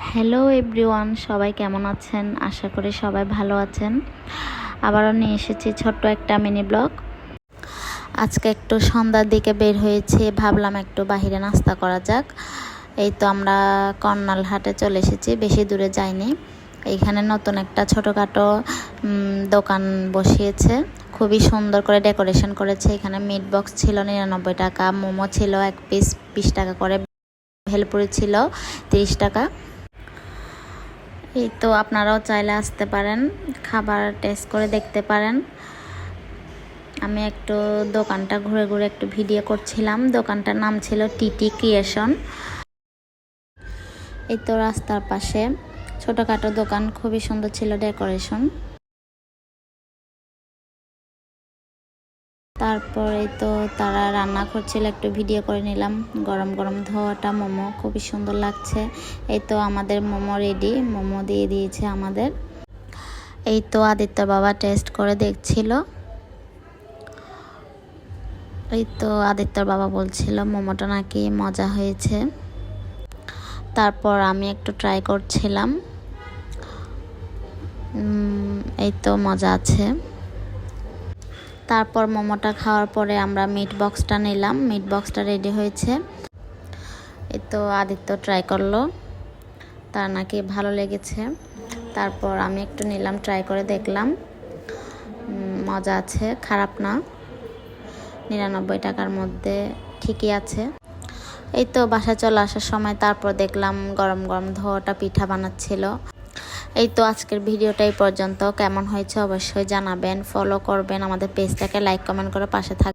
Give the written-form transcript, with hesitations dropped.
Hello everyone, সবাই কেমন আছেন? আশা করি সবাই ভালো আছেন। আবারও নিয়ে এসেছি ছোট্ট একটা মিনি ব্লগ। আজকে একটু সন্ধ্যার দিকে বের হয়েছি, ভাবলাম একটু বাহিরে নাস্তা করা যাক। এই তো আমরা কর্নাল হাটে চলে এসেছি, বেশি দূরে যাইনি। এইখানে নতুন একটা ছোটোখাটো দোকান বসিয়েছে, খুবই সুন্দর করে ডেকোরেশন করেছে। এখানে মিট বক্স ছিল 99 টাকা, মোমো ছিল 1 পিস 20 টাকা করে, ভেলপুরি ছিল 30 টাকা। এই তো আপনারাও চাইলে আসতে পারেন, খাবার টেস্ট করে দেখতে পারেন। আমি একটু দোকানটা ঘুরে ঘুরে একটু ভিডিও করছিলাম। দোকানটার নাম ছিল টিটি ক্রিয়েশন। এই তো রাস্তার পাশে ছোটোখাটো দোকান, খুবই সুন্দর ছিল ডেকোরেশন। তারপরে তো তারা রান্না করছিল, একটু ভিডিও করে নিলাম। গরম গরম ধোয়াটা মোমো খুবই সুন্দর লাগছে। এই তো আমাদের মোমো রেডি, মোমো দিয়ে দিয়েছে আমাদের। এই তো আদিত্য বাবা টেস্ট করে দেখছিল। এই তো আদিত্যর বাবা বলছিল মোমোটা নাকি মজা হয়েছে। তারপর আমি একটু ট্রাই করছিলাম। এই তো মজা আছে। তারপর মোমোটা খাওয়ার পরে আমরা মিট বক্সটা নিলাম। মিট বক্সটা রেডি হয়েছে। এই তো আদিত্য ট্রাই করলো, তার নাকি ভালো লেগেছে। তারপর আমি একটু নিলাম, ট্রাই করে দেখলাম, মজা আছে, খারাপ না। 99 টাকার মধ্যে ঠিকই আছে। এই তো বাসায় চলে আসার সময় তারপর দেখলাম গরম গরম ধোয়াটা পিঠা বানাচ্ছিল। এই তো আজকের ভিডিওটা এই পর্যন্ত। কেমন হয়েছে অবশ্যই জানাবেন, ফলো করবেন, আমাদের পেজটাকে লাইক কমেন্ট করে পাশে থাকবেন।